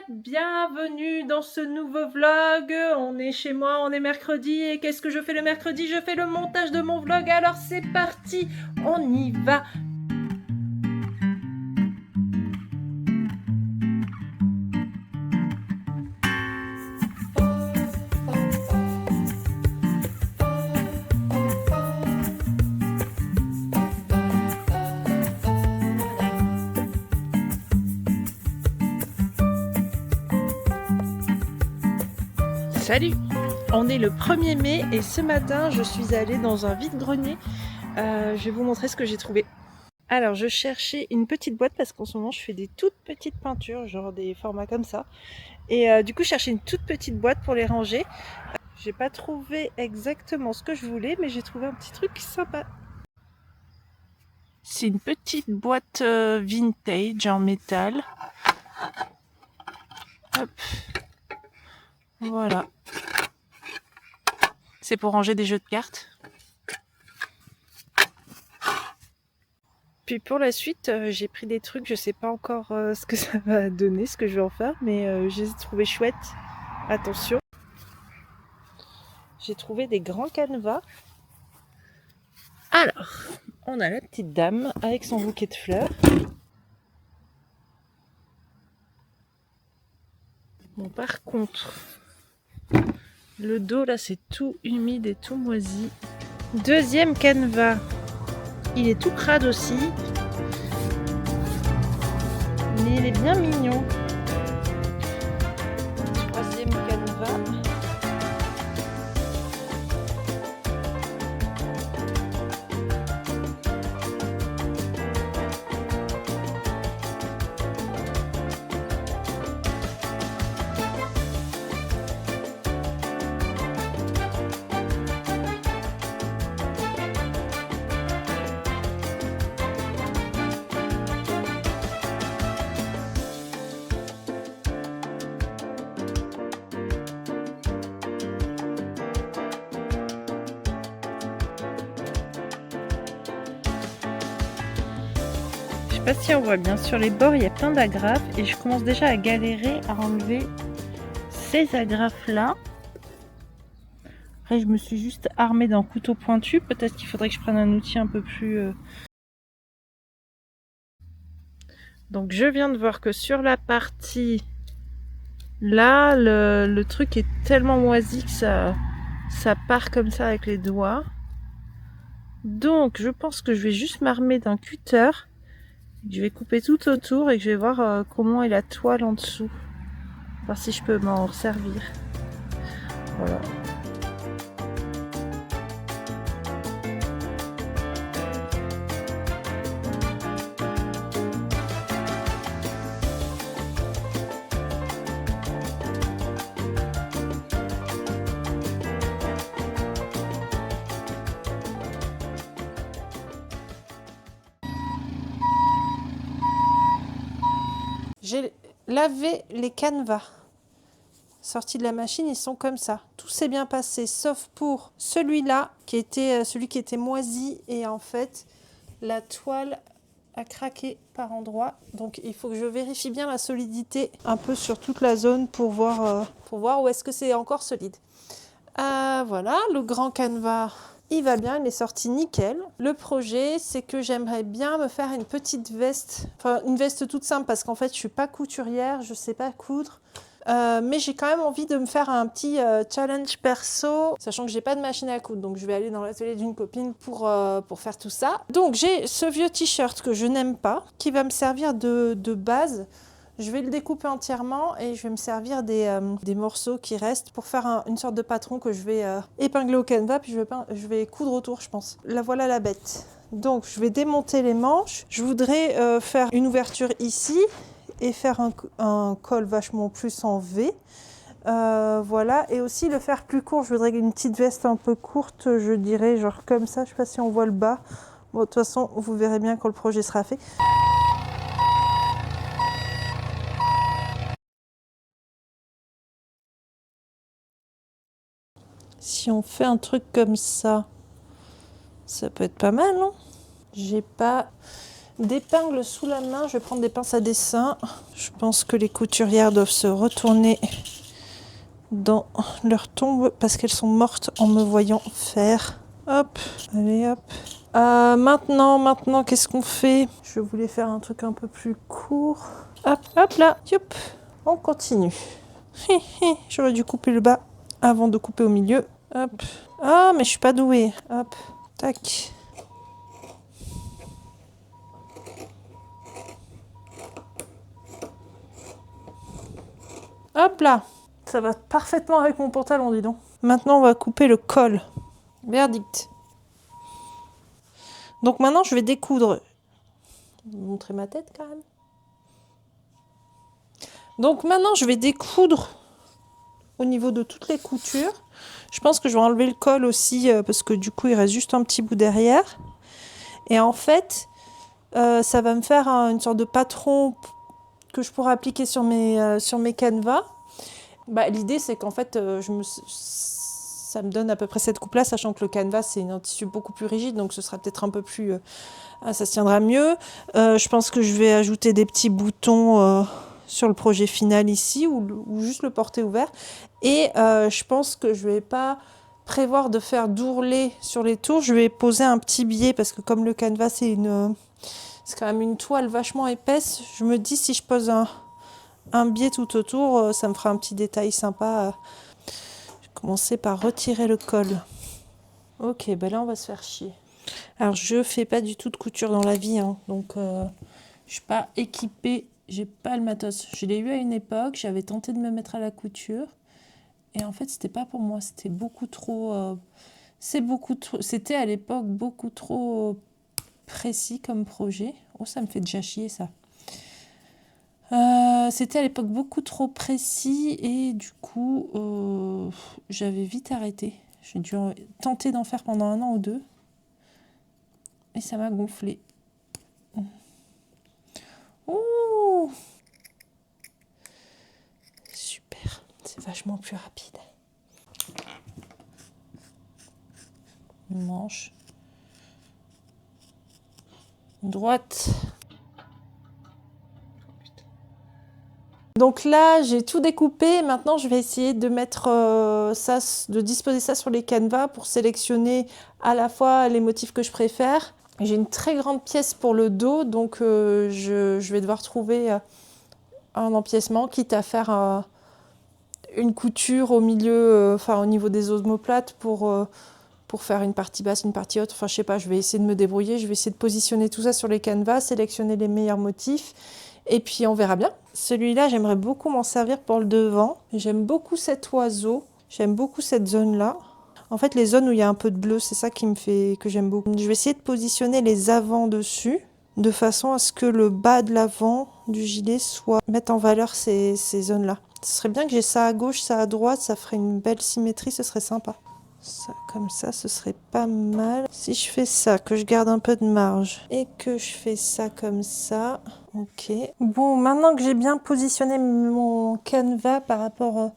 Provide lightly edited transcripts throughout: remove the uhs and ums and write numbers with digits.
bienvenue dans ce nouveau vlog. On est chez moi, on est mercredi et qu'est-ce que je fais le mercredi? Je fais le montage de mon vlog, alors c'est parti, on y va. Salut! On est le 1er mai et ce matin je suis allée dans un vide-grenier. Je vais vous montrer ce que j'ai trouvé. Alors je cherchais une petite boîte parce qu'en ce moment je fais des toutes petites peintures, genre des formats comme ça. Et du coup je cherchais une toute petite boîte pour les ranger. J'ai pas trouvé exactement ce que je voulais, mais j'ai trouvé un petit truc sympa. C'est une petite boîte vintage en métal. Hop. Voilà. C'est pour ranger des jeux de cartes. Puis pour la suite, j'ai pris des trucs, je sais pas encore ce que ça va donner, ce que je vais en faire, mais je les ai trouvés chouettes. Attention. J'ai trouvé des grands canevas. Alors, on a la petite dame avec son bouquet de fleurs. Bon, par contre, le dos là c'est tout humide et tout moisi. Deuxième canevas, il est tout crade aussi, mais il est bien mignon. Troisième canevas. Je sais pas si on voit bien, sur les bords il y a plein d'agrafes et je commence déjà à galérer à enlever ces agrafes là. Après je me suis juste armée d'un couteau pointu, peut-être qu'il faudrait que je prenne un outil un peu plus... Donc je viens de voir que sur la partie là, le truc est tellement moisi que ça part comme ça avec les doigts. Donc je pense que je vais juste m'armer d'un cutter. Je vais couper tout autour et je vais voir comment est la toile en dessous. Voir si je peux m'en servir. Voilà. J'ai lavé les canevas. Sortis de la machine, ils sont comme ça. Tout s'est bien passé, sauf pour celui-là, qui était celui qui était moisi. Et en fait, la toile a craqué par endroits. Donc il faut que je vérifie bien la solidité un peu sur toute la zone pour voir où est-ce que c'est encore solide. Voilà, le grand canevas, il va bien, il est sorti nickel. Le projet, c'est que j'aimerais bien me faire une petite veste, enfin une veste toute simple parce qu'en fait je suis pas couturière, je sais pas coudre. Mais j'ai quand même envie de me faire un petit challenge perso, sachant que j'ai pas de machine à coudre, donc je vais aller dans l'atelier d'une copine pour faire tout ça. Donc j'ai ce vieux t-shirt que je n'aime pas, qui va me servir de base. Je vais le découper entièrement et je vais me servir des morceaux qui restent pour faire une sorte de patron que je vais épingler au canevas, puis je vais coudre autour, je pense. Là voilà la bête. Donc je vais démonter les manches. Je voudrais faire une ouverture ici et faire un col vachement plus en V. Voilà, et aussi le faire plus court. Je voudrais une petite veste un peu courte, je dirais, genre comme ça. Je sais pas si on voit le bas. Bon, de toute façon, vous verrez bien quand le projet sera fait. Si on fait un truc comme ça peut être pas mal, non? J'ai pas d'épingles sous la main. Je vais prendre des pinces à dessin. Je pense que les couturières doivent se retourner dans leur tombe parce qu'elles sont mortes en me voyant faire. Hop, allez hop. Maintenant, qu'est-ce qu'on fait? Je voulais faire un truc un peu plus court. Hop, hop là, youp. On continue. J'aurais dû couper le bas avant de couper au milieu. Hop. Ah, mais je suis pas douée. Hop, tac. Hop là. Ça va parfaitement avec mon pantalon, dis donc. Maintenant, on va couper le col. Verdict. Donc maintenant, je vais découdre. Je vais vous montrer ma tête quand même. Donc maintenant, je vais découdre au niveau de toutes les coutures. Je pense que je vais enlever le col aussi parce que du coup, il reste juste un petit bout derrière. Et en fait, ça va me faire une sorte de patron que je pourrais appliquer sur mes canevas. L'idée, c'est qu'en fait, ça me donne à peu près cette coupe-là, sachant que le canevas, c'est un tissu beaucoup plus rigide, donc ce sera peut-être un peu plus... ça se tiendra mieux. Je pense que je vais ajouter des petits boutons sur le projet final ici, ou juste le porter ouvert. Et je pense que je vais pas prévoir de faire d'ourlet sur les tours. Je vais poser un petit biais, parce que comme le canevas, c'est quand même une toile vachement épaisse, je me dis si je pose un biais tout autour, ça me fera un petit détail sympa. Je vais commencer par retirer le col. Ok, là on va se faire chier. Alors je fais pas du tout de couture dans la vie, hein, donc je suis pas équipée, j'ai pas le matos. Je l'ai eu à une époque, j'avais tenté de me mettre à la couture, et en fait c'était pas pour moi, c'était beaucoup trop... C'était à l'époque beaucoup trop précis comme projet. Oh, ça me fait déjà chier ça. C'était à l'époque beaucoup trop précis et du coup j'avais vite arrêté. J'ai dû tenter d'en faire pendant 1 an ou 2 et ça m'a gonflé. Ouh, super, c'est vachement plus rapide. Une manche droite. Donc là, j'ai tout découpé. Maintenant, je vais essayer de mettre de disposer ça sur les canevas pour sélectionner à la fois les motifs que je préfère. J'ai une très grande pièce pour le dos, donc je vais devoir trouver un empiècement, quitte à faire une couture au milieu, au niveau des omoplates pour faire une partie basse, une partie haute. Enfin, je sais pas, je vais essayer de me débrouiller. Je vais essayer de positionner tout ça sur les canevas, sélectionner les meilleurs motifs. Et puis on verra bien. Celui-là, j'aimerais beaucoup m'en servir pour le devant. J'aime beaucoup cet oiseau. J'aime beaucoup cette zone-là. En fait, les zones où il y a un peu de bleu, c'est ça qui me fait que j'aime beaucoup. Je vais essayer de positionner les avants dessus, de façon à ce que le bas de l'avant du gilet mette en valeur ces zones-là. Ce serait bien que j'ai ça à gauche, ça à droite, ça ferait une belle symétrie, ce serait sympa. Ça, comme ça, ce serait pas mal. Si je fais ça, que je garde un peu de marge et que je fais ça comme ça, ok. Bon, maintenant que j'ai bien positionné mon canevas par rapport,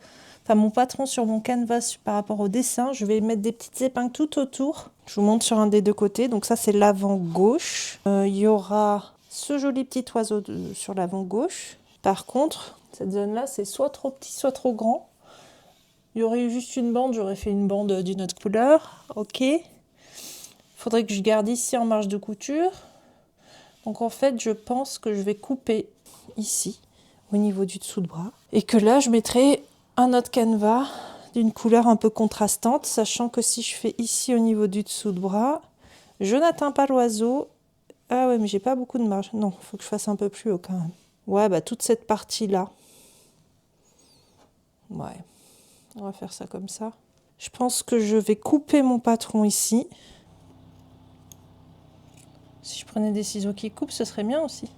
mon patron sur mon canevas par rapport au dessin, je vais mettre des petites épingles tout autour. Je vous montre sur un des deux côtés. Donc ça, c'est l'avant gauche. Il y aura ce joli petit oiseau sur l'avant gauche. Par contre, cette zone-là, c'est soit trop petit, soit trop grand. Il y aurait eu juste une bande, j'aurais fait une bande d'une autre couleur. Ok. Il faudrait que je garde ici en marge de couture. Donc en fait, je pense que je vais couper ici, au niveau du dessous de bras. Et que là, je mettrai un autre canevas d'une couleur un peu contrastante, sachant que si je fais ici au niveau du dessous de bras, je n'atteins pas l'oiseau. Ah ouais, mais j'ai pas beaucoup de marge. Non, il faut que je fasse un peu plus haut quand même. Ouais, toute cette partie-là. Ouais. On va faire ça comme ça. Je pense que je vais couper mon patron ici. Si je prenais des ciseaux qui coupent, ce serait bien aussi.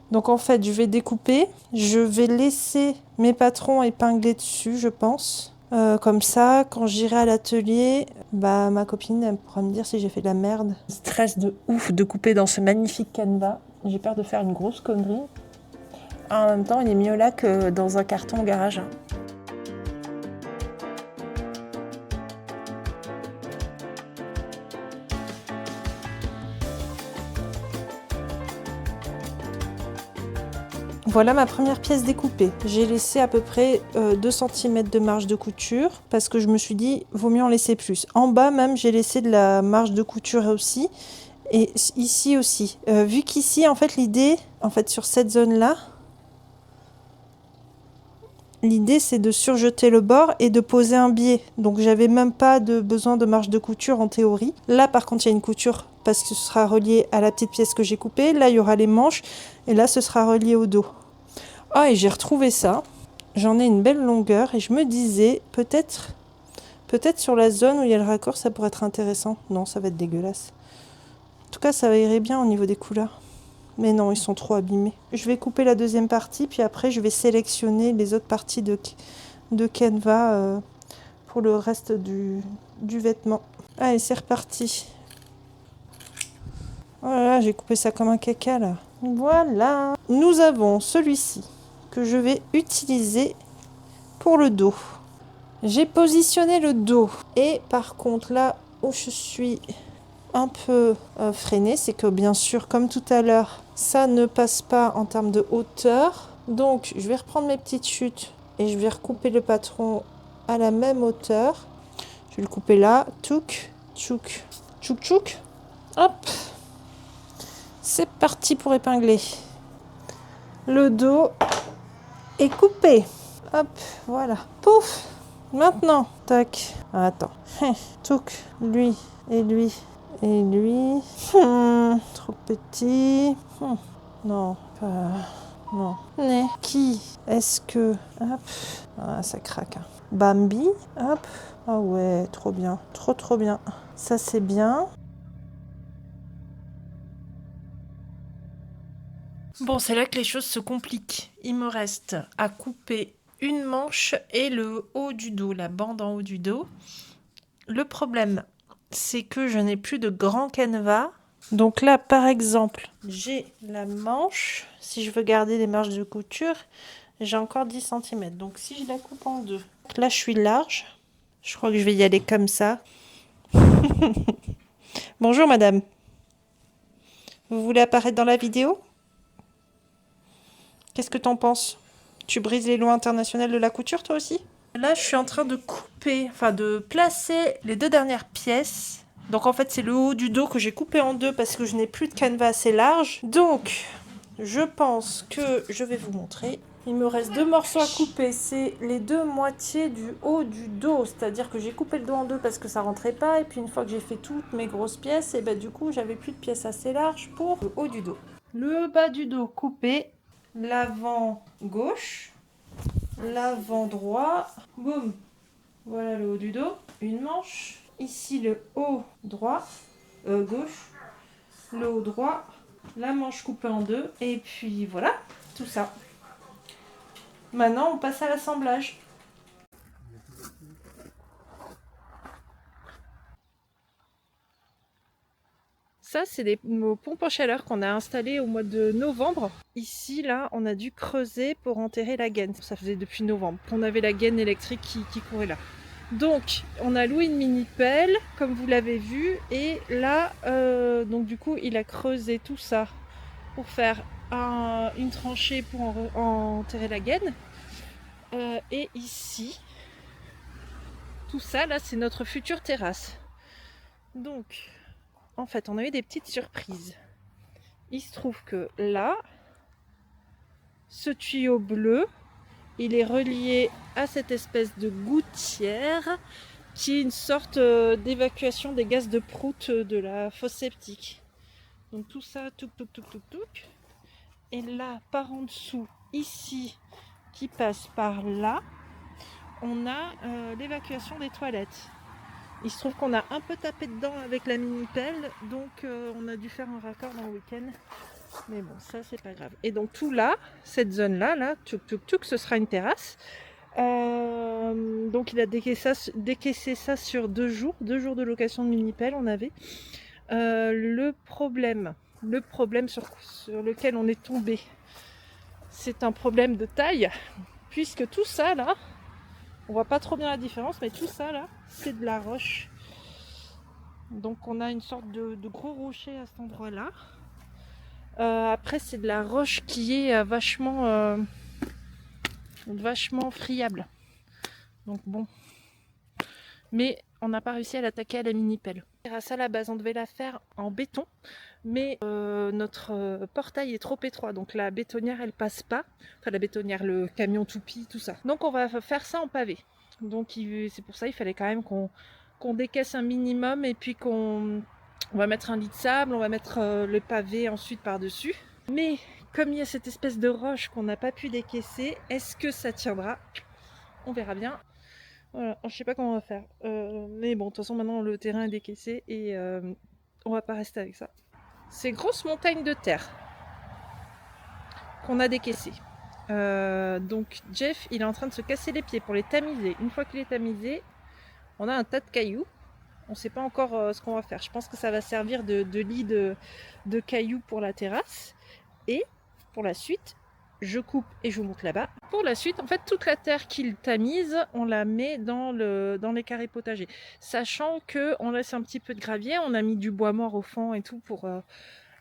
Donc en fait, je vais découper. Je vais laisser mes patrons épinglés dessus, je pense. Comme ça, quand j'irai à l'atelier, ma copine elle pourra me dire si j'ai fait de la merde. Stress de ouf de couper dans ce magnifique canevas. J'ai peur de faire une grosse connerie. En même temps, il est mieux là que dans un carton au garage. Voilà ma première pièce découpée. J'ai laissé à peu près 2 cm de marge de couture parce que je me suis dit, vaut mieux en laisser plus. En bas même, j'ai laissé de la marge de couture aussi. Et ici aussi. Vu qu'ici, en fait, l'idée, sur cette zone-là, l'idée, c'est de surjeter le bord et de poser un biais. Donc, j'avais même pas besoin de marge de couture en théorie. Là, par contre, il y a une couture parce que ce sera relié à la petite pièce que j'ai coupée. Là, il y aura les manches et là, ce sera relié au dos. Ah, et j'ai retrouvé ça. J'en ai une belle longueur et je me disais, peut-être sur la zone où il y a le raccord, ça pourrait être intéressant. Non, ça va être dégueulasse. En tout cas, ça irait bien au niveau des couleurs. Mais non, ils sont trop abîmés. Je vais couper la deuxième partie, puis après, je vais sélectionner les autres parties de canevas pour le reste du vêtement. Allez, c'est reparti. Voilà, j'ai coupé ça comme un caca, là. Voilà. Nous avons celui-ci que je vais utiliser pour le dos. J'ai positionné le dos. Et par contre, là où je suis un peu freinée, c'est que bien sûr, comme tout à l'heure, ça ne passe pas en termes de hauteur. Donc, je vais reprendre mes petites chutes et je vais recouper le patron à la même hauteur. Je vais le couper là. Tchouk, tchouk, tchouk, tchouk. Hop. C'est parti pour épingler. Le dos est coupé. Hop, voilà. Pouf. Maintenant, tac. Attends. Tchouk, lui et lui. Et lui, trop petit. Non, pas... Non. Mais qui est-ce que... Hop. Ah, ça craque. Hein. Bambi. Hop. Ah ouais, trop bien. Trop bien. Ça, c'est bien. Bon, c'est là que les choses se compliquent. Il me reste à couper une manche et le haut du dos, la bande en haut du dos. Le problème, c'est que je n'ai plus de grand canevas. Donc là, par exemple, j'ai la manche. Si je veux garder les marges de couture, j'ai encore 10 cm. Donc si je la coupe en deux, là je suis large. Je crois que je vais y aller comme ça. Bonjour madame. Vous voulez apparaître dans la vidéo? Qu'est-ce que t'en penses? Tu brises les lois internationales de la couture toi aussi? Là, je suis en train de couper, de placer les 2 dernières pièces. Donc en fait, c'est le haut du dos que j'ai coupé en deux parce que je n'ai plus de canevas assez large. Donc, je pense que je vais vous montrer. Il me reste 2 morceaux à couper. C'est les 2 moitiés du haut du dos. C'est-à-dire que j'ai coupé le dos en deux parce que ça rentrait pas. Et puis une fois que j'ai fait toutes mes grosses pièces, et du coup, j'avais plus de pièces assez larges pour le haut du dos. Le bas du dos coupé. L'avant gauche. L'avant droit, boum, voilà le haut du dos, une manche, ici le haut droit, gauche, le haut droit, la manche coupée en deux, et puis voilà, tout ça. Maintenant on passe à l'assemblage. Ça, c'est nos pompes à chaleur qu'on a installées au mois de novembre. Ici, là, on a dû creuser pour enterrer la gaine. Ça faisait depuis novembre qu'on avait la gaine électrique qui courait là. Donc, on a loué une mini-pelle, comme vous l'avez vu. Et là, donc du coup, il a creusé tout ça pour faire une tranchée pour enterrer la gaine. Et ici, tout ça, là, c'est notre future terrasse. Donc... En fait, on a eu des petites surprises. Il se trouve que là, ce tuyau bleu, il est relié à cette espèce de gouttière qui est une sorte d'évacuation des gaz de prout de la fosse septique. Donc tout ça, touc. Et là, par en dessous, ici, qui passe par là, on a l'évacuation des toilettes. Il se trouve qu'on a un peu tapé dedans avec la mini-pelle, donc on a dû faire un raccord dans le week-end. Mais bon, ça c'est pas grave. Et donc tout là, cette zone-là, là, tchouk, ce sera une terrasse. Donc il a décaissé ça sur 2 jours, 2 jours de location de mini-pelle, on avait. Le problème sur lequel on est tombé, c'est un problème de taille, puisque tout ça là, on voit pas trop bien la différence, mais tout ça là, c'est de la roche. Donc on a une sorte de gros rocher à cet endroit-là. Après, c'est de la roche qui est vachement friable. Donc bon. Mais on n'a pas réussi à l'attaquer à la mini-pelle. À ça, à la base, on devait la faire en béton. Mais notre portail est trop étroit. Donc la bétonnière, elle passe pas. Enfin, la bétonnière, le camion toupie, tout ça. Donc on va faire ça en pavé. Donc c'est pour ça il fallait quand même qu'on décaisse un minimum. Et puis on va mettre un lit de sable. On va mettre le pavé ensuite par-dessus. Mais comme il y a cette espèce de roche qu'on n'a pas pu décaisser, est-ce que ça tiendra? On verra bien. Voilà, je sais pas comment on va faire. Mais bon, de toute façon, maintenant le terrain est décaissé et on va pas rester avec ça. Ces grosses montagnes de terre qu'on a décaissées. Donc Jeff, il est en train de se casser les pieds pour les tamiser. Une fois qu'il est tamisé, on a un tas de cailloux. On sait pas encore ce qu'on va faire. Je pense que ça va servir de lit de cailloux pour la terrasse. Et pour la suite, je coupe et je vous montre là-bas. Pour la suite, en fait, toute la terre qu'il tamise, on la met dans les carrés potagers. Sachant qu'on laisse un petit peu de gravier, on a mis du bois mort au fond et tout pour...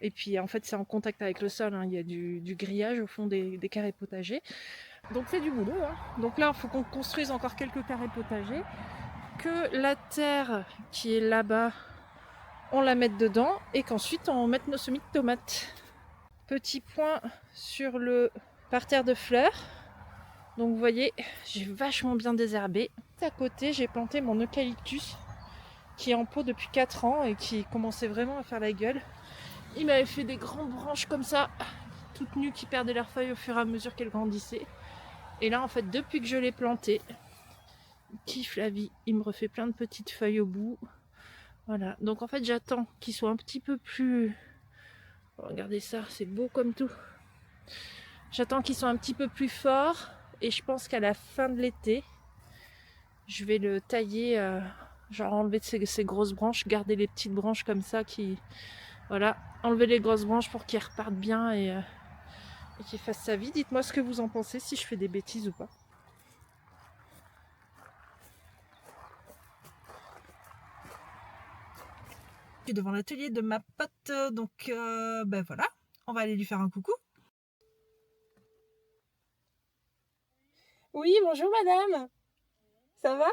Et puis en fait c'est en contact avec le sol, hein. Il y a du grillage au fond des carrés potagers. Donc c'est du boulot. Hein. Donc là il faut qu'on construise encore quelques carrés potagers. Que la terre qui est là-bas, on la mette dedans et qu'ensuite on mette nos semis de tomates. Petit point sur le parterre de fleurs. Donc vous voyez, j'ai vachement bien désherbé. À côté, j'ai planté mon eucalyptus qui est en pot depuis 4 ans et qui commençait vraiment à faire la gueule. Il m'avait fait des grandes branches comme ça, toutes nues, qui perdaient leurs feuilles au fur et à mesure qu'elles grandissaient. Et là, en fait, depuis que je l'ai planté, il kiffe la vie. Il me refait plein de petites feuilles au bout. Voilà. Donc en fait, j'attends qu'il soit un petit peu plus... Regardez ça, c'est beau comme tout. J'attends qu'il soit un petit peu plus fort. Et je pense qu'à la fin de l'été, je vais le tailler, genre enlever ces grosses branches, garder les petites branches comme ça qui... Voilà, enlever les grosses branches pour qu'ils repartent bien et qu'il fasse sa vie. Dites-moi ce que vous en pensez, si je fais des bêtises ou pas. Je suis devant l'atelier de ma pote, donc ben voilà, on va aller lui faire un coucou. Oui, bonjour madame, ça va?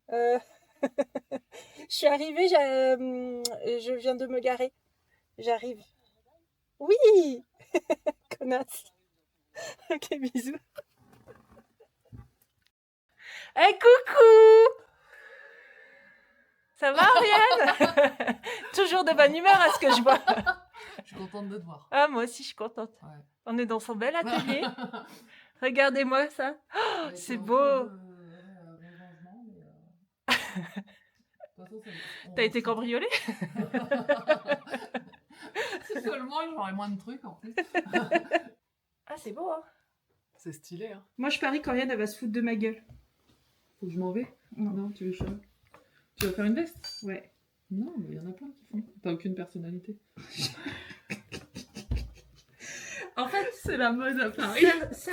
Je suis arrivée, je viens de me garer, j'arrive. Oui, connasse. Ok, bisous. Hey, coucou! Ça va, Ariane? Toujours de bonne humeur à ce que je vois. Je suis contente de te voir. Ah, moi aussi, je suis contente. Ouais. On est dans son bel atelier. Regardez-moi ça. Oh, c'est beau. T'as été cambriolée? Si seulement j'aurais moins de trucs en plus. Ah, c'est beau, hein? C'est stylé, hein. Moi, je parie qu'Oriane, elle va se foutre de ma gueule. Faut que je m'en vais? Non. Tu veux que tu vas faire une veste? Ouais. Non, mais il y en a plein qui font. T'as aucune personnalité. En fait, c'est la mode à Paris. C'est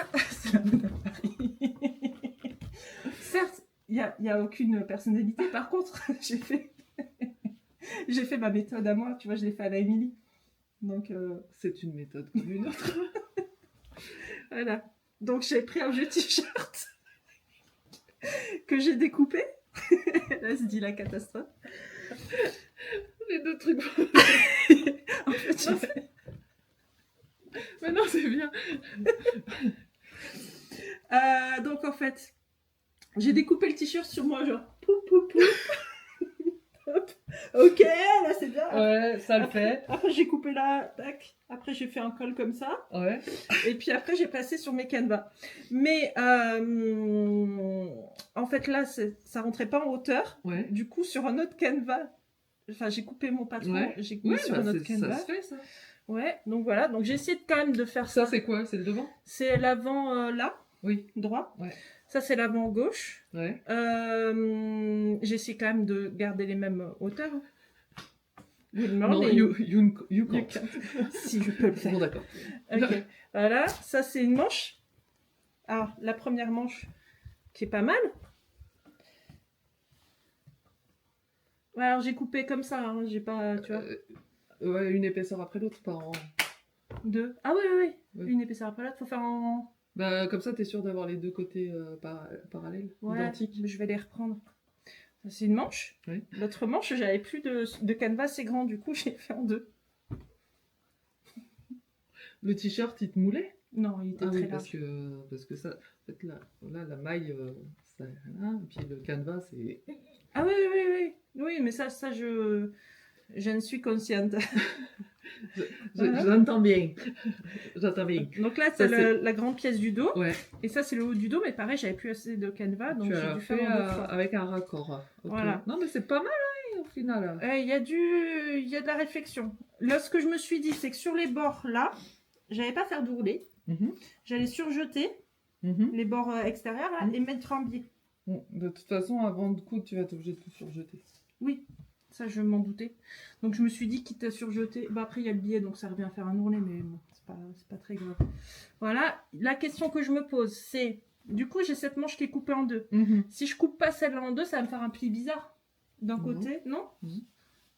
la mode à Paris. Certes, il n'y a aucune personnalité. Par contre, j'ai fait ma méthode à moi. Tu vois, je l'ai fait à la Émilie. Donc, c'est une méthode comme une autre. Voilà. Donc, j'ai pris un vieux t-shirt que j'ai découpé. Là, se dit la catastrophe. Les deux trucs. En fait, mais non, c'est bien. Donc, en fait, j'ai découpé le t-shirt sur moi, genre pou pou pou. Hop. Ok, là c'est bien. Ouais, ça le fait. Après j'ai coupé là, tac. Après j'ai fait un col comme ça. Ouais. Et puis après j'ai passé sur mes canevas. Mais en fait là ça rentrait pas en hauteur. Ouais. Du coup sur un autre canevas, enfin j'ai coupé mon patron, ouais. j'ai mis sur un autre canevas. Ça se fait ça. Ouais, donc voilà, donc j'ai essayé quand même de faire ça. Ça c'est quoi? C'est le devant? C'est l'avant là. Oui. Droit. Ouais. Ça, c'est l'avant gauche. Ouais. J'essaie quand même de garder les mêmes hauteurs. Non, you can't. Si, je peux le faire. Bon, d'accord. Ok. Voilà, ça, c'est une manche. Alors, la première manche, qui est pas mal. Alors, j'ai coupé comme ça. Hein. J'ai pas, tu vois. Ouais, une épaisseur après l'autre, pas en... 2. Ah oui, oui, oui. Ouais. Une épaisseur après l'autre. Faut faire en... Bah, comme ça, t'es sûr d'avoir les deux côtés parallèles, Ouais, identiques. mais je vais les reprendre. Ça, c'est une manche. Oui. L'autre manche, j'avais plus de canevas assez grand. Du coup, j'ai fait en 2. Le t-shirt, il te moulait? Non, il était Ah très oui, large. parce que ça, en fait, là la maille, ça, et puis le canevas, c'est... Ah oui, oui, oui, oui. Oui, mais ça je ne suis consciente. J'entends bien. J'entends bien. Donc là, Ça, c'est c'est- la grande pièce du dos. Ouais, Et ça, c'est le haut du dos. Mais pareil, j'avais plus assez de canevas. Donc tu j'ai as dû fait faire en 2 fois. avec un raccord. Ok. Voilà. Non, mais c'est pas mal, hein, au final. Il y a de la réflexion. Là, ce que je me suis dit, c'est que sur les bords, là, j'allais pas faire d'ourlet. Mhm, J'allais surjeter mhm. les bords extérieurs là, et mettre un biais. Bon, de toute façon, avant de coudre, tu vas être obligé de tout surjeter. Oui, ça, je m'en doutais. Donc, je me suis dit, quitte à surjeter... Bah, après, il y a le biais, donc ça revient à faire un ourlet, mais bon, c'est pas très grave. Voilà. La question que je me pose, c'est... Du coup, j'ai cette manche qui est coupée en 2. Mhm. Si je coupe pas celle-là en 2, ça va me faire un pli bizarre. D'un Non. côté, non Mhm.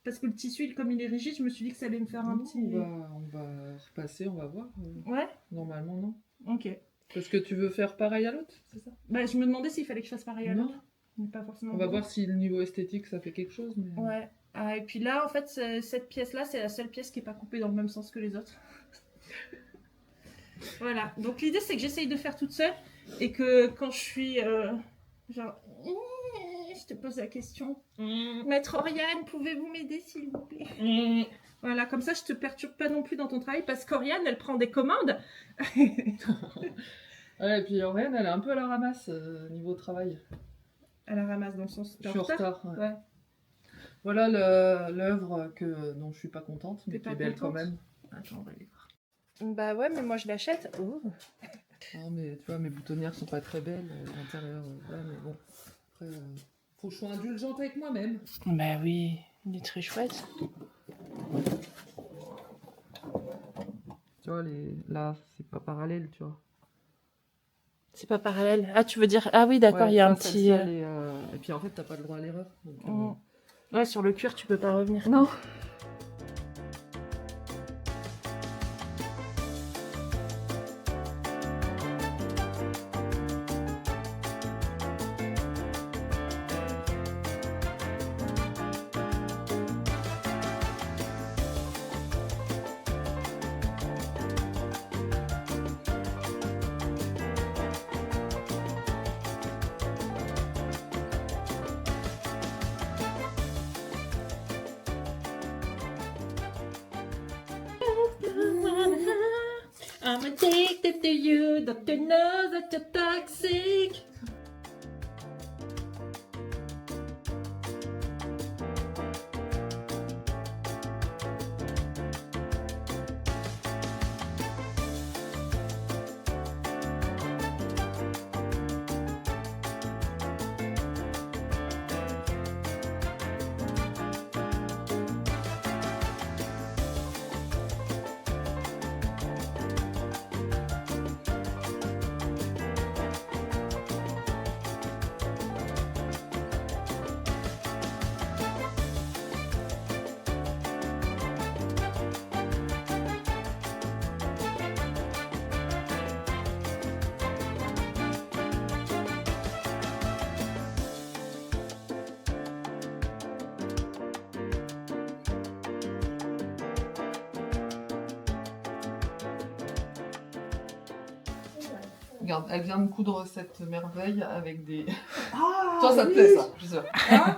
Parce que le tissu, comme il est rigide, je me suis dit que ça allait me faire un Non, petit... on va repasser, on va voir. Ouais. Normalement, non. Ok. Parce que tu veux faire pareil à l'autre, c'est ça? Bah, je me demandais s'il fallait que je fasse pareil à Non. l'autre. Mais pas forcément. On va voir si le niveau esthétique, ça fait quelque chose. Mais... Ouais. Ah, et puis là, en fait, cette pièce-là, c'est la seule pièce qui n'est pas coupée dans le même sens que les autres. Voilà. Donc l'idée, c'est que j'essaye de faire toute seule et que quand je suis genre, je te pose la question. Maître Oriane, pouvez-vous m'aider, s'il vous plaît? Voilà, comme ça, je te perturbe pas non plus dans ton travail parce qu'Oriane, elle prend des commandes. Ouais, et puis Aurène, elle est un peu à la ramasse niveau travail. Elle la ramasse dans le sens. Je suis en retard. Ouais. Ouais. Voilà l'œuvre dont je suis pas contente, mais T'es qui pas est belle contente quand même. Attends, on va aller voir. Bah ouais, mais moi je l'achète. Oh. Ah, mais tu vois, mes boutonnières sont pas très belles à l'intérieur. Ouais, mais bon. Après, faut que je sois indulgente avec moi-même. Bah oui, il est très chouette. Tu vois, là, c'est pas parallèle, tu vois. C'est pas parallèle. Ah, tu veux dire... Ah oui, d'accord, Ouais, il y a ça, un petit... celle-ci, elle est, et puis en fait, t'as pas le droit à l'erreur. Donc, Ouais, sur le cuir, tu peux pas revenir. Non. I'm addicted to you, doctor knows that you're toxic. Regarde, elle vient de coudre cette merveille avec des... Ah, Toi, ça te oui. plaît, ça, je suis sûre. Hein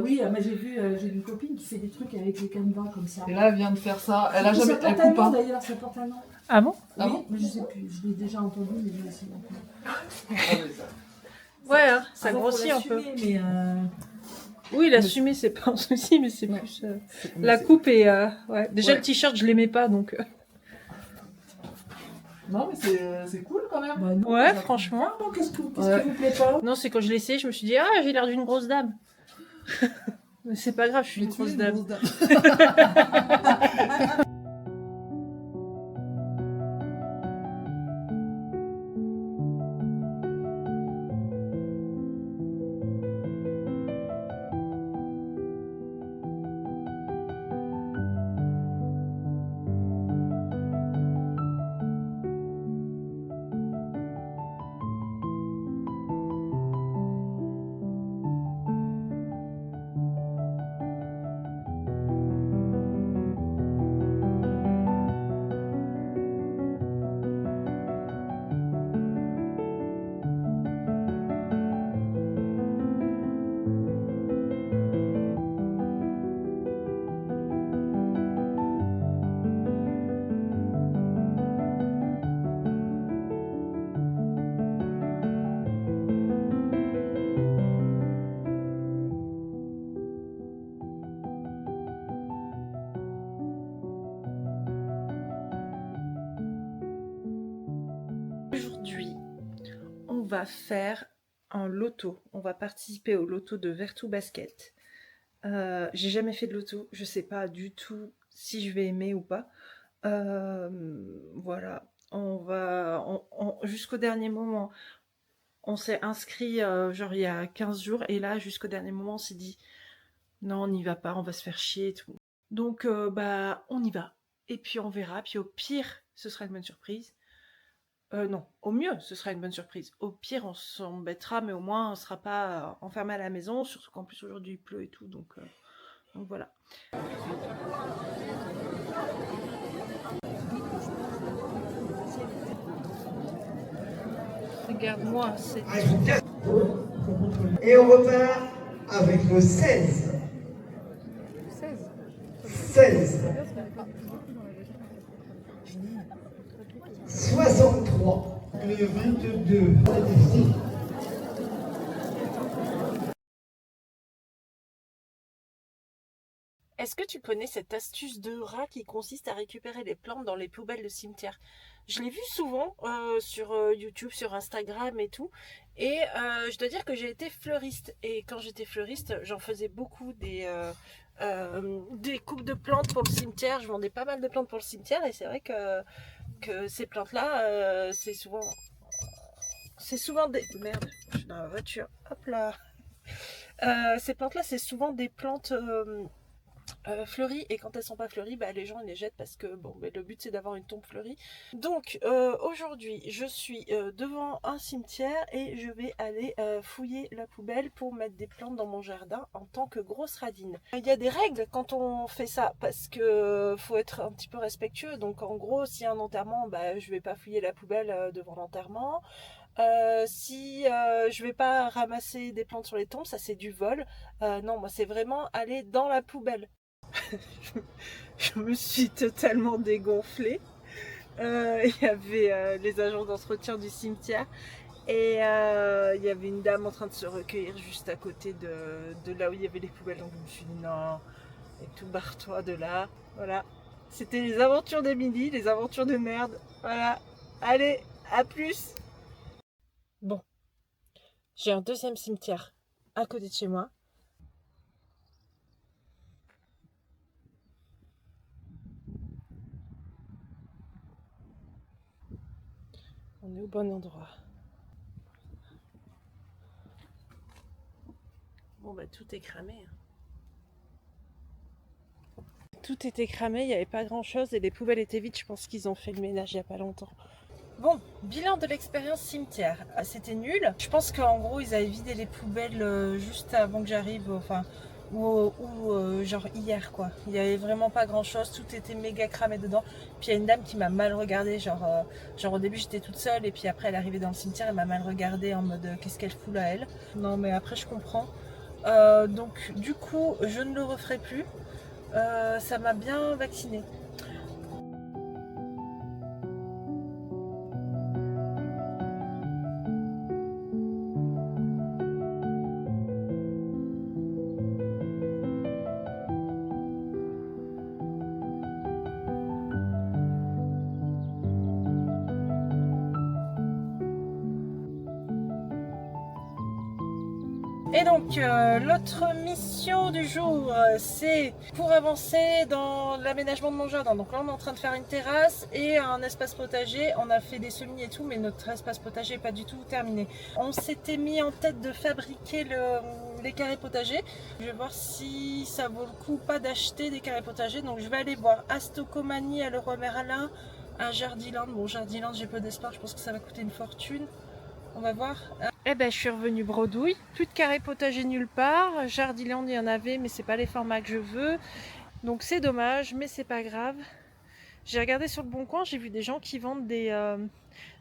oui, moi j'ai une copine qui fait des trucs avec les canevas comme ça. Et là, elle vient de faire ça. Elle a Ça jamais... porte Elle un coupe nom pas. d'ailleurs, ça porte un nom. Ah bon? Ah oui, bon mais je sais plus, je l'ai déjà entendu, mais je vais essayer d'entendre. Ah oui, ça. Ouais, hein, ça Ah, bon, grossit faut un peu. l'assumer, Mais Oui, l'assumer, c'est pas un souci, mais c'est Non. plus... Mais La c'est- coupe est... ouais. Déjà, Ouais. le t-shirt, je l'aimais pas, donc... Non, mais c'est cool quand même. bah, non, Ouais, ça- franchement. Ah, bon, qu'est-ce Ouais. qui vous plaît pas? Non, c'est quand je l'ai essayé, je me suis dit, ah, j'ai l'air d'une grosse dame. Mais c'est pas grave, je suis Mais une tu es grosse une dame. grosse dame. va faire un loto. On va participer au loto de Vertou Basket. J'ai jamais fait de loto. Je sais pas du tout si je vais aimer ou pas. Voilà. On va jusqu'au dernier moment. On s'est inscrit genre il y a 15 jours. Et là, jusqu'au dernier moment, on s'est dit non, on n'y va pas, on va se faire chier et tout. Donc, bah, on y va. Et puis, on verra. Puis, au pire, ce sera une bonne surprise. Non, au mieux, ce sera une bonne surprise. Au pire, on s'embêtera, mais au moins, on ne sera pas enfermé à la maison. Surtout qu'en plus, aujourd'hui, il pleut et tout. Donc voilà. Regarde-moi, c'est... Et on repart avec le 16. 16. 63. Le 22. Est-ce que tu connais cette astuce de rat qui consiste à récupérer les plantes dans les poubelles de cimetière? Je l'ai vu souvent sur YouTube, sur Instagram et tout. Et je dois dire que j'ai été fleuriste. Et quand j'étais fleuriste, j'en faisais beaucoup des coupes de plantes pour le cimetière. Je vendais pas mal de plantes pour le cimetière. Et c'est vrai que ces plantes-là, c'est souvent des... Merde, je suis dans la voiture. Hop là. Ces plantes-là, c'est souvent des plantes... fleuries, et quand elles sont pas fleuries, bah, les gens les jettent parce que bon, mais le but c'est d'avoir une tombe fleurie. Donc aujourd'hui je suis devant un cimetière et je vais aller fouiller la poubelle pour mettre des plantes dans mon jardin en tant que grosse radine. Il y a des règles quand on fait ça parce que faut être un petit peu respectueux. Donc en gros, s'il y a un enterrement, bah, je vais pas fouiller la poubelle devant l'enterrement. Si je vais pas ramasser des plantes sur les tombes, ça c'est du vol. Non, moi c'est vraiment aller dans la poubelle. Je me suis totalement dégonflée. Il y avait les agents d'entretien du cimetière et il y avait une dame en train de se recueillir juste à côté de là où il y avait les poubelles. Donc je me suis dit non, et tout, barre-toi de là. Voilà, c'était les aventures d'Emilie, les aventures de merde. Voilà, allez, à plus. Bon, j'ai un deuxième cimetière à côté de chez moi. On est au bon endroit. Bon bah tout est cramé. Tout était cramé, il n'y avait pas grand chose et les poubelles étaient vides. Je pense qu'ils ont fait le ménage il n'y a pas longtemps. Bon, bilan de l'expérience cimetière. C'était nul. Je pense qu'en gros ils avaient vidé les poubelles juste avant que j'arrive, enfin, ou genre hier quoi. Il n'y avait vraiment pas grand chose, tout était méga cramé dedans. Puis il y a une dame qui m'a mal regardée, genre au début j'étais toute seule et puis après elle est arrivée dans le cimetière, elle m'a mal regardée en mode qu'est-ce qu'elle fout là elle. Non mais après je comprends. Donc du coup je ne le referai plus. Ça m'a bien vaccinée. Et donc l'autre mission du jour, c'est pour avancer dans l'aménagement de mon jardin. Donc là on est en train de faire une terrasse et un espace potager. On a fait des semis et tout, mais notre espace potager n'est pas du tout terminé. On s'était mis en tête de fabriquer les carrés potagers. Je vais voir si ça vaut le coup pas d'acheter des carrés potagers. Donc je vais aller voir à Stocomanie, à Leroy Merlin, à Jardiland. Bon, Jardiland j'ai peu d'espoir, je pense que ça va coûter une fortune. On va voir. Eh ben, je suis revenue bredouille. Plus de carré potager nulle part. Jardiland, il y en avait, mais c'est pas les formats que je veux. Donc c'est dommage, mais c'est pas grave. J'ai regardé sur le Bon Coin, j'ai vu des gens qui vendent des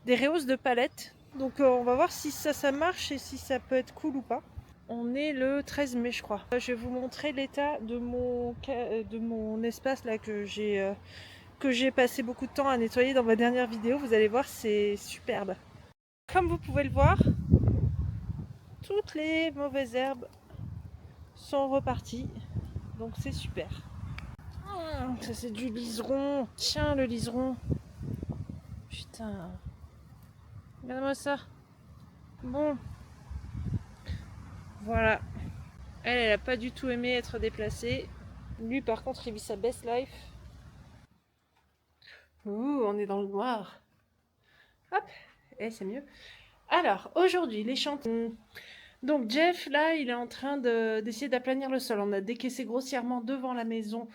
rehausses de palettes. Donc on va voir si ça marche et si ça peut être cool ou pas. On est le 13 mai, je crois. Je vais vous montrer l'état de mon espace là que j'ai passé beaucoup de temps à nettoyer dans ma dernière vidéo. Vous allez voir, c'est superbe. Comme vous pouvez le voir, toutes les mauvaises herbes sont reparties, donc c'est super. Ça c'est du liseron, tiens le liseron. Putain, regarde-moi ça. Bon. Voilà. Elle a pas du tout aimé être déplacée. Lui, par contre, il vit sa best life. Ouh, on est dans le noir. Hop, et c'est mieux. Alors, aujourd'hui, les champignons. Donc, Jeff, là, il est en train d'essayer d'aplanir le sol. On a décaissé grossièrement devant la maison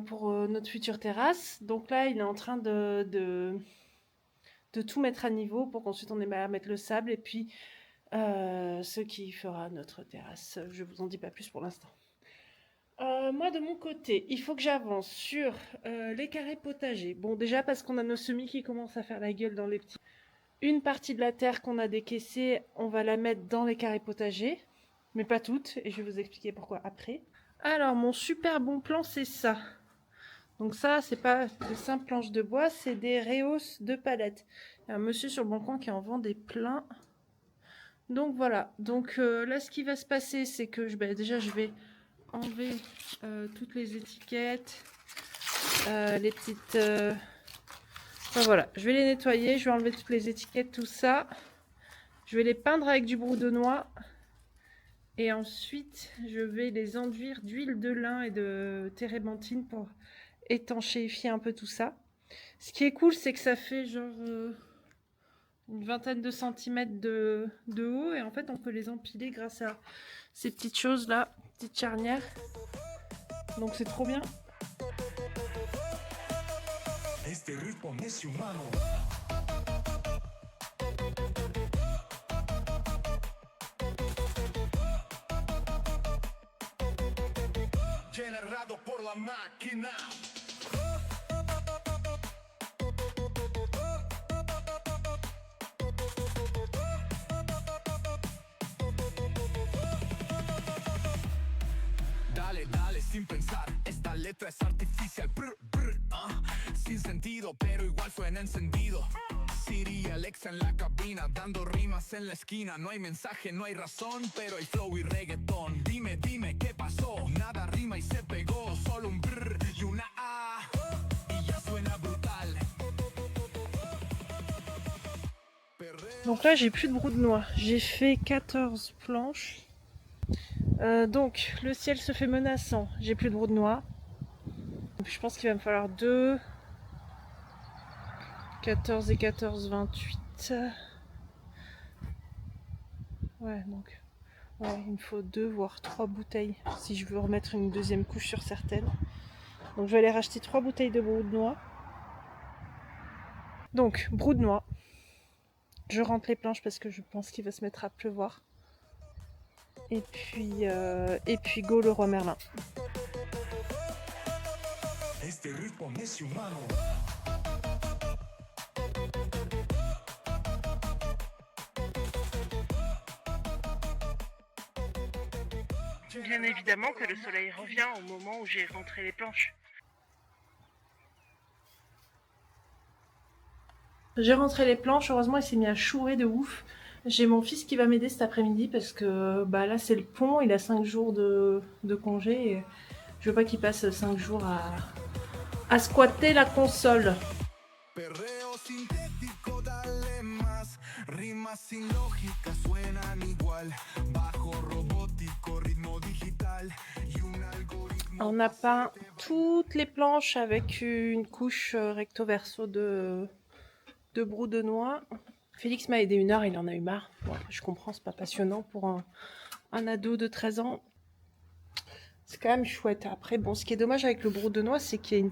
pour notre future terrasse. Donc là, il est en train de tout mettre à niveau pour qu'ensuite on ait à mettre le sable et puis ce qui fera notre terrasse. Je vous en dis pas plus pour l'instant. Moi, de mon côté, il faut que j'avance sur les carrés potagers. Bon, déjà parce qu'on a nos semis qui commencent à faire la gueule dans les petits. Une partie de la terre qu'on a décaissée, on va la mettre dans les carrés potagers, mais pas toutes, et je vais vous expliquer pourquoi après. Alors, mon super bon plan, c'est ça. Donc ça, c'est pas de simples planches de bois, c'est des rehausses de palettes. Il y a un monsieur sur le bon coin qui en vend des pleins. Donc voilà. Donc là, ce qui va se passer, c'est que déjà, je vais enlever toutes les étiquettes, les petites... Enfin, voilà, je vais les nettoyer, je vais enlever toutes les étiquettes, tout ça. Je vais les peindre avec du brou de noix. Et ensuite, je vais les enduire d'huile de lin et de térébenthine pour étanchéifier un peu tout ça. Ce qui est cool, c'est que ça fait genre une vingtaine de centimètres de haut. Et en fait, on peut les empiler grâce à ces petites choses-là, petites charnières. Donc c'est trop bien. Este ritmo es humano. Generado por la máquina. Dale, dale, sin pensar. Esta letra es artificial. Brr, brr, sin sentido, pero igual suena encendido. Siri y Alexa en la cabina, dando rimas en la esquina. No hay mensaje, no hay razón, pero hay flow y reggaetón. Dime, dime, ¿qué pasó? Nada rima y se pegó. Solo un brr y una A. Y ya suena brutal. Donc là, j'ai plus de brou de noix. J'ai fait 14 planches. Donc, le ciel se fait menaçant. J'ai plus de brou de noix. Je pense qu'il va me falloir 2. 14 et 14, 28. Ouais, donc... Ouais, il me faut 2 voire 3 bouteilles si je veux remettre une deuxième couche sur certaines. Donc je vais aller racheter 3 bouteilles de brou de noix. Donc, brou de noix. Je rentre les planches parce que je pense qu'il va se mettre à pleuvoir. Et puis go le roi Merlin. Este ritmo es humano. Bien évidemment que le soleil revient au moment où j'ai rentré les planches. J'ai rentré les planches, heureusement il s'est mis à chourer de ouf. J'ai mon fils qui va m'aider cet après-midi parce que là c'est le pont, il a 5 jours de congé et je veux pas qu'il passe 5 jours à squatter la console. Perreo sintético, dale más. Rimas sin lógica suenan igual. Bajo robótico, ritmo digital. Y un algoritmo. On a peint toutes les planches avec une couche recto verso de brou de noix. Félix m'a aidé 1 heure, il en a eu marre. Bon, je comprends, c'est pas passionnant pour un ado de 13 ans. C'est quand même chouette. Après, bon, ce qui est dommage avec le brou de noix, c'est qu'il y a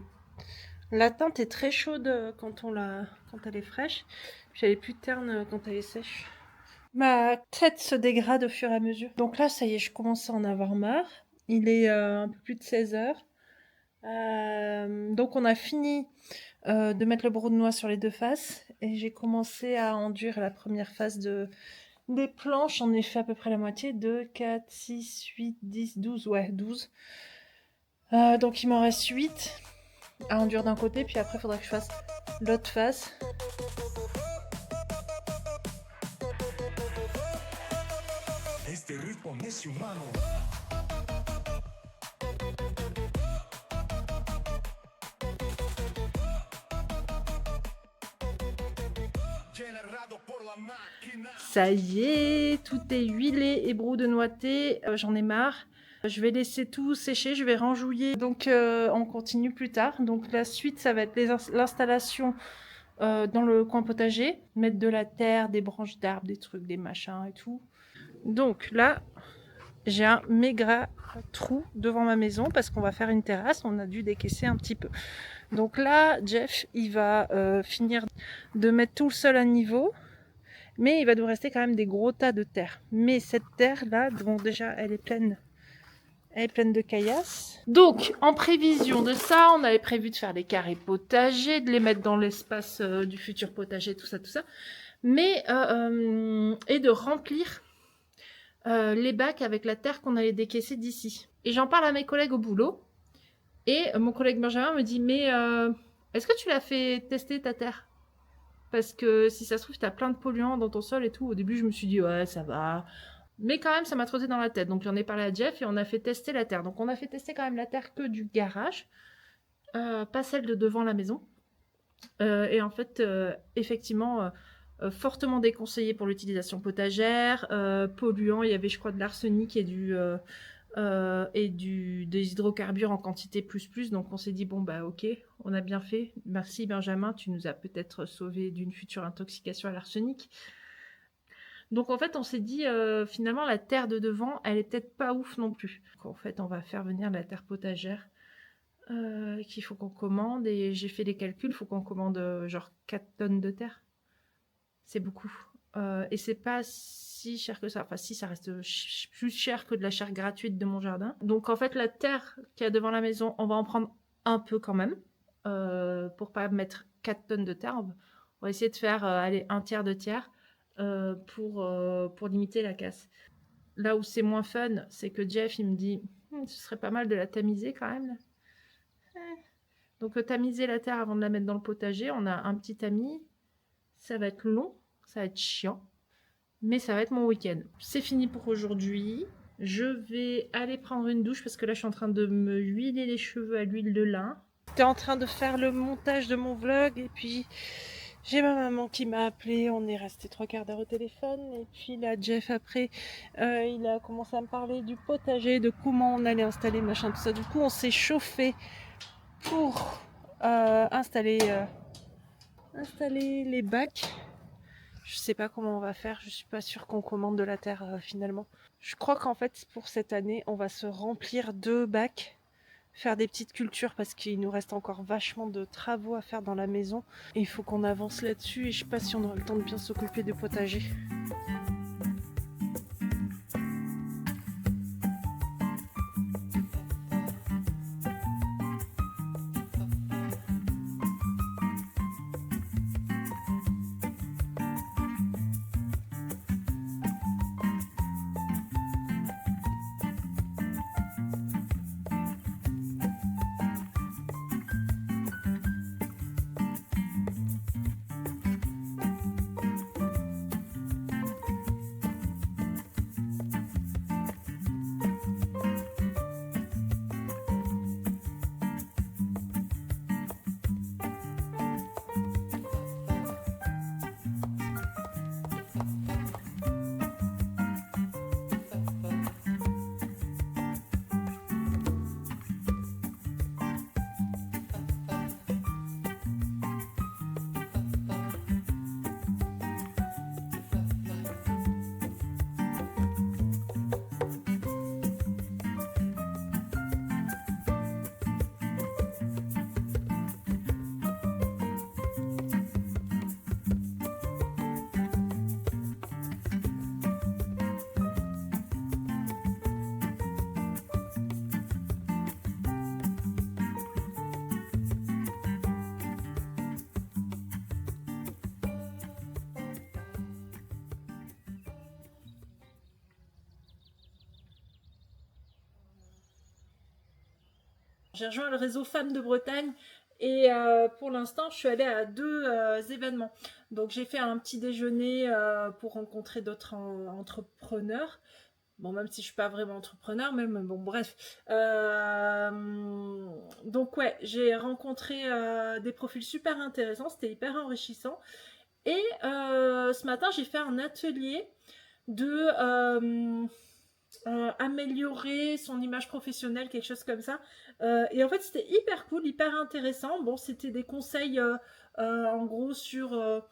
la teinte est très chaude quand elle est fraîche. Puis elle est plus terne quand elle est sèche. Ma tête se dégrade au fur et à mesure. Donc là, ça y est, je commence à en avoir marre. Il est un peu plus de 16 heures. Donc on a fini de mettre le brou de noix sur les 2 faces. Et j'ai commencé à enduire la première face des planches. J'en ai fait à peu près la moitié. 2, 4, 6, 8, 10, 12. Ouais, 12. Donc il m'en reste 8 à enduire d'un côté. Puis après, il faudra que je fasse l'autre face. Este ritmo es humano. Generado Ça y est, tout est huilé et brou de noité. J'en ai marre. Je vais laisser tout sécher, je vais renjouiller. Donc on continue plus tard. Donc la suite, ça va être l'installation dans le coin potager. Mettre de la terre, des branches d'arbres, des trucs, des machins et tout. Donc là, j'ai un méga trou devant ma maison parce qu'on va faire une terrasse. On a dû décaisser un petit peu. Donc là, Jeff, il va finir de mettre tout le sol à niveau. Mais il va nous rester quand même des gros tas de terre. Mais cette terre-là, bon, déjà, elle est pleine de caillasses. Donc, en prévision de ça, on avait prévu de faire les carrés potagers, de les mettre dans l'espace du futur potager, tout ça. Mais, et de remplir les bacs avec la terre qu'on allait décaisser d'ici. Et j'en parle à mes collègues au boulot. Et mon collègue Benjamin me dit, mais est-ce que tu l'as fait tester ta terre ? Parce que si ça se trouve, tu as plein de polluants dans ton sol et tout. Au début, je me suis dit, ouais, ça va. Mais quand même, ça m'a trotté dans la tête. Donc, j'en ai parlé à Jeff et on a fait tester la terre. Donc, on a fait tester quand même la terre que du garage, pas celle de devant la maison. Et en fait, effectivement, fortement déconseillé pour l'utilisation potagère. Polluant, il y avait, je crois, de l'arsenic et des hydrocarbures en quantité plus. Donc, on s'est dit, bon, bah, ok, on a bien fait. Merci, Benjamin, tu nous as peut-être sauvé d'une future intoxication à l'arsenic. Donc, en fait, on s'est dit, finalement, la terre de devant, elle est peut-être pas ouf non plus. Donc, en fait, on va faire venir la terre potagère qu'il faut qu'on commande. Et j'ai fait les calculs, il faut qu'on commande genre 4 tonnes de terre. C'est beaucoup. Et c'est pas si cher que ça. Enfin, si, ça reste plus cher que de la chair gratuite de mon jardin. Donc, en fait, la terre qu'il y a devant la maison, on va en prendre un peu quand même. Pour pas mettre 4 tonnes de terre. On va essayer de faire un tiers de tiers pour limiter la casse. Là où c'est moins fun, c'est que Jeff, il me dit ce serait pas mal de la tamiser quand même. Donc, tamiser la terre avant de la mettre dans le potager. On a un petit tamis. Ça va être long. Ça va être chiant, mais ça va être mon week-end. C'est fini pour aujourd'hui. Je vais aller prendre une douche parce que là, je suis en train de me huiler les cheveux à l'huile de lin. J'étais en train de faire le montage de mon vlog et puis j'ai ma maman qui m'a appelé. On est resté 3 quarts d'heure au téléphone. Et puis là, Jeff, après, il a commencé à me parler du potager, de comment on allait installer, machin, tout ça. Du coup, on s'est chauffé pour installer les bacs. Je sais pas comment on va faire, je suis pas sûre qu'on commande de la terre finalement. Je crois qu'en fait pour cette année on va se remplir 2 bacs, faire des petites cultures parce qu'il nous reste encore vachement de travaux à faire dans la maison. Et il faut qu'on avance là-dessus et je sais pas si on aura le temps de bien s'occuper du potager. J'ai rejoint le réseau Femmes de Bretagne et pour l'instant, je suis allée à 2 événements. Donc, j'ai fait un petit déjeuner pour rencontrer d'autres entrepreneurs. Bon, même si je suis pas vraiment entrepreneur, mais bon, bref. Donc, ouais, j'ai rencontré des profils super intéressants. C'était hyper enrichissant. Et ce matin, j'ai fait un atelier de améliorer son image professionnelle, quelque chose comme ça. Et en fait, c'était hyper cool, hyper intéressant. Bon, c'était des conseils en gros sur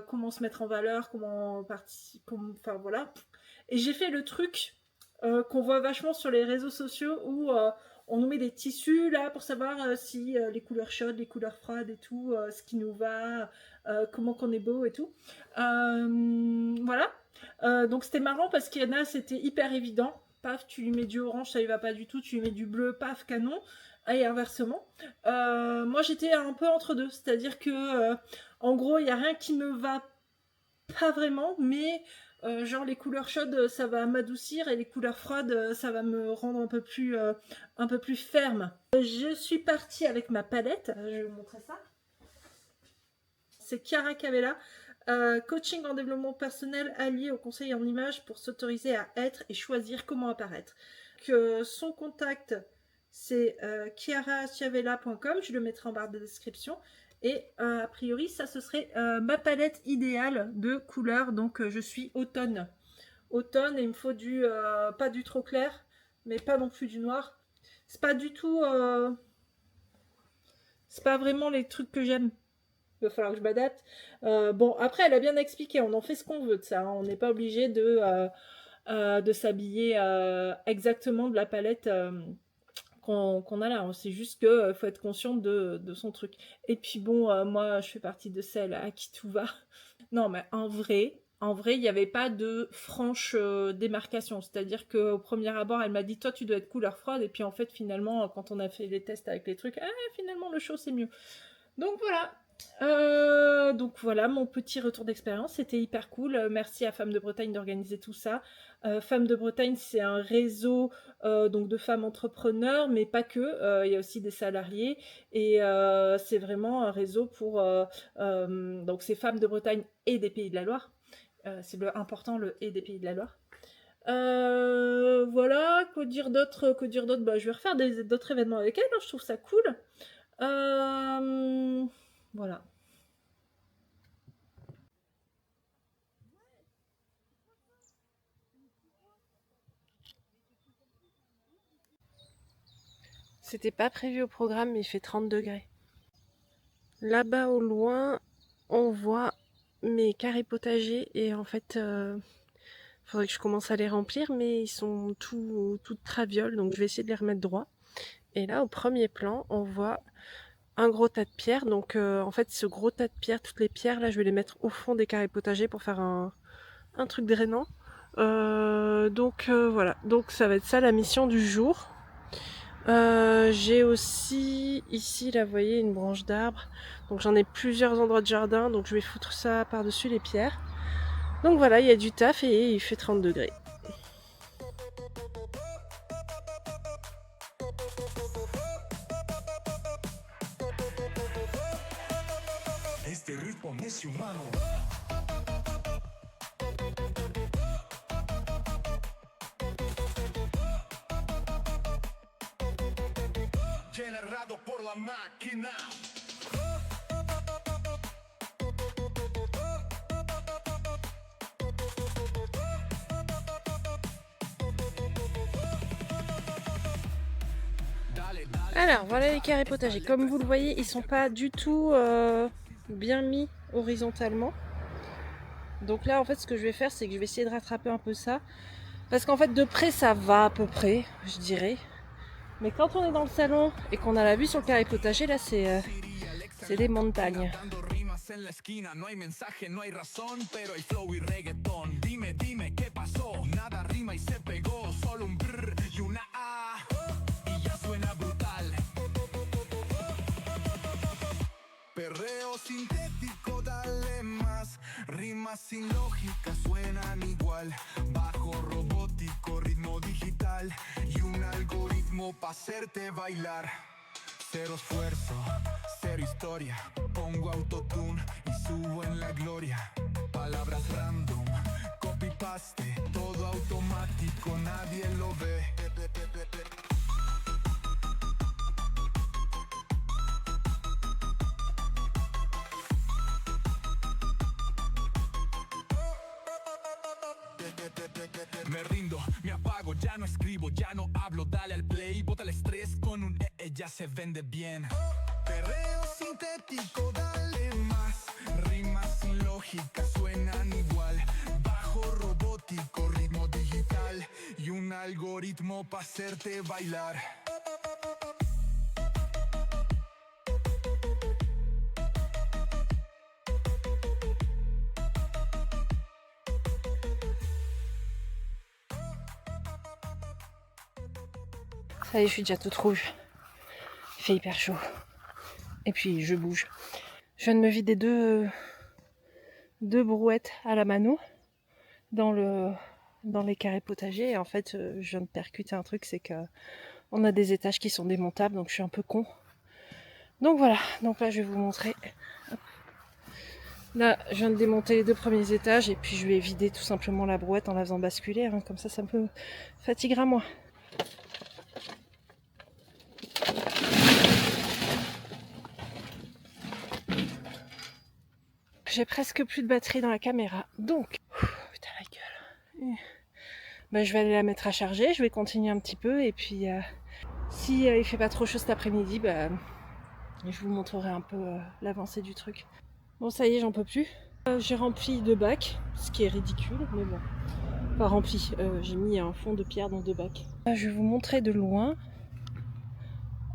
comment se mettre en valeur, comment participer, enfin voilà. Et j'ai fait le truc qu'on voit vachement sur les réseaux sociaux où on nous met des tissus là pour savoir si les couleurs chaudes, les couleurs froides et tout, ce qui nous va, comment qu'on est beau et tout. Voilà. Donc c'était marrant parce qu'il y en a, c'était hyper évident. Paf, tu lui mets du orange, ça lui va pas du tout. Tu lui mets du bleu, paf, canon. Et inversement. Moi j'étais un peu entre deux. C'est-à-dire que en gros, il n'y a rien qui me va pas vraiment, mais genre les couleurs chaudes ça va m'adoucir et les couleurs froides ça va me rendre un peu plus ferme. Je suis partie avec ma palette, je vais vous montrer ça. C'est Chiara Cavella, coaching en développement personnel allié au conseil en images pour s'autoriser à être et choisir comment apparaître. Son contact c'est chiaracavella.com, je le mettrai en barre de description. Et a priori, ça ce serait ma palette idéale de couleurs. Donc je suis automne. Automne et il me faut du pas du trop clair, mais pas non plus du noir. C'est pas du tout. C'est pas vraiment les trucs que j'aime. Il va falloir que je m'adapte. Bon, après, elle a bien expliqué. On en fait ce qu'on veut de ça. Hein. On n'est pas obligé de s'habiller exactement de la palette. Qu'on a là, c'est juste qu'il faut être conscient de son truc. Et puis bon, moi je fais partie de celles à qui tout va. Non mais en vrai, il n'y avait pas de franche démarcation. C'est-à-dire qu'au premier abord, elle m'a dit toi tu dois être couleur froide. Et puis en fait finalement, quand on a fait les tests avec les trucs, finalement le chaud c'est mieux. Donc voilà, mon petit retour d'expérience, c'était hyper cool. Merci à Femmes de Bretagne d'organiser tout ça. Femmes de Bretagne, c'est un réseau donc de femmes entrepreneurs, mais pas que. Il y a aussi des salariés et c'est vraiment un réseau pour donc c'est Femmes de Bretagne et des Pays de la Loire. C'est important, le et des Pays de la Loire. Voilà, que dire d'autre, bah, je vais refaire d'autres événements avec elle, hein, je trouve ça cool. Voilà. C'était pas prévu au programme, mais il fait 30 degrés. Là-bas au loin, on voit mes carrés potagers et en fait, faudrait que je commence à les remplir, mais ils sont toutes travioles, donc je vais essayer de les remettre droit. Et là, au premier plan, on voit un gros tas de pierres. Donc en fait, ce gros tas de pierres, toutes les pierres, là, je vais les mettre au fond des carrés potagers pour faire un truc drainant. Donc voilà, donc ça va être ça la mission du jour. J'ai aussi ici, là, vous voyez, une branche d'arbre. Donc j'en ai plusieurs endroits de jardin, donc je vais foutre ça par-dessus les pierres. Donc voilà, il y a du taf et il fait 30 degrés. Este ritmo es humano. Generado por la máquina. Alors voilà les carrés potagers, comme vous le voyez, ils sont pas du tout bien mis horizontalement. Donc là en fait ce que je vais faire, c'est que je vais essayer de rattraper un peu ça. Parce qu'en fait de près ça va à peu près, je dirais. Mais quand on est dans le salon et qu'on a la vue sur le carré potager, là c'est des montagnes. En la esquina no hay mensaje, no hay razón, pero hay flow y reggaetón. Dime, dime qué pasó. Nada rima y se pegó, solo un brr y una A y ya suena brutal. Perreo sintético, dale más. Rimas sin lógica suenan igual. Bajo robótico, ritmo digital y un algoritmo pa' hacerte bailar. Cero esfuerzo, cero historia. Pongo autotune y subo en la gloria. Palabras random, copy paste, todo automático, nadie lo ve. Me rindo, me apago, ya no escribo, ya no hablo, dale al play, bota el estrés con un ya se vende bien. Perreo sintético, dale más, rimas sin lógica suenan igual, bajo robótico, ritmo digital y un algoritmo para hacerte bailar. Ça y est, je suis déjà toute rouge. Il fait hyper chaud. Et puis je bouge. Je viens de me vider deux brouettes à la mano dans les carrés potagers. Et en fait, je viens de percuter un truc, c'est que on a des étages qui sont démontables, donc je suis un peu con. Donc voilà, donc là je vais vous montrer. Hop. Là, je viens de démonter les 2 premiers étages et puis je vais vider tout simplement la brouette en la faisant basculer. Hein. Comme ça me fatiguera moins. J'ai presque plus de batterie dans la caméra, donc putain la gueule. Ben, je vais aller la mettre à charger, je vais continuer un petit peu et puis si il fait pas trop chaud cet après-midi, je vous montrerai un peu l'avancée du truc. Bon ça y est, j'en peux plus. J'ai rempli 2 bacs, ce qui est ridicule, mais bon, pas rempli. J'ai mis un fond de pierre dans 2 bacs. Je vais vous montrer de loin.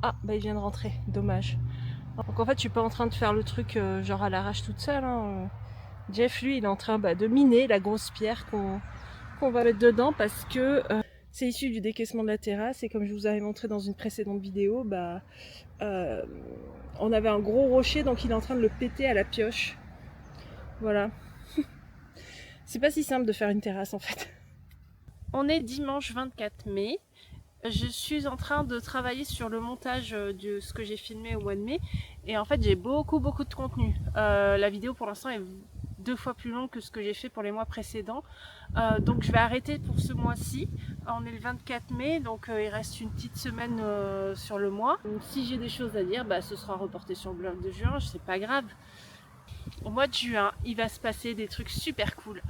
Ah bah il vient de rentrer, dommage. Donc en fait je suis pas en train de faire le truc genre à l'arrache toute seule. Hein. Jeff lui il est en train de miner la grosse pierre qu'on va mettre dedans parce que c'est issu du décaissement de la terrasse et comme je vous avais montré dans une précédente vidéo, on avait un gros rocher donc il est en train de le péter à la pioche. Voilà. C'est pas si simple de faire une terrasse en fait. On est dimanche 24 mai. Je suis en train de travailler sur le montage de ce que j'ai filmé au mois de mai et en fait j'ai beaucoup de contenu. La vidéo pour l'instant est 2 fois plus longue que ce que j'ai fait pour les mois précédents, donc je vais arrêter pour ce mois-ci. On est le 24 mai donc il reste une petite semaine sur le mois. Donc, si j'ai des choses à dire, ce sera reporté sur le blog de juin, c'est pas grave. Au mois de juin il va se passer des trucs super cool.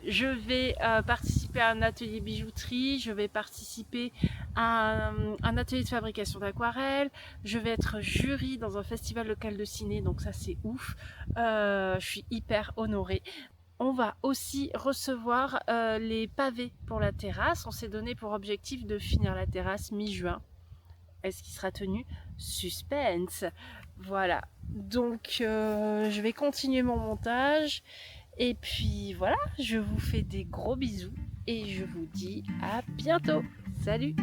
Je vais participer à un atelier bijouterie, je vais participer à un atelier de fabrication d'aquarelles, je vais être jury dans un festival local de ciné, donc ça c'est ouf, je suis hyper honorée. On va aussi recevoir les pavés pour la terrasse, on s'est donné pour objectif de finir la terrasse mi-juin. Est-ce qu'il sera tenu? Suspense. Voilà, donc je vais continuer mon montage. Et puis voilà, je vous fais des gros bisous et je vous dis à bientôt. Salut!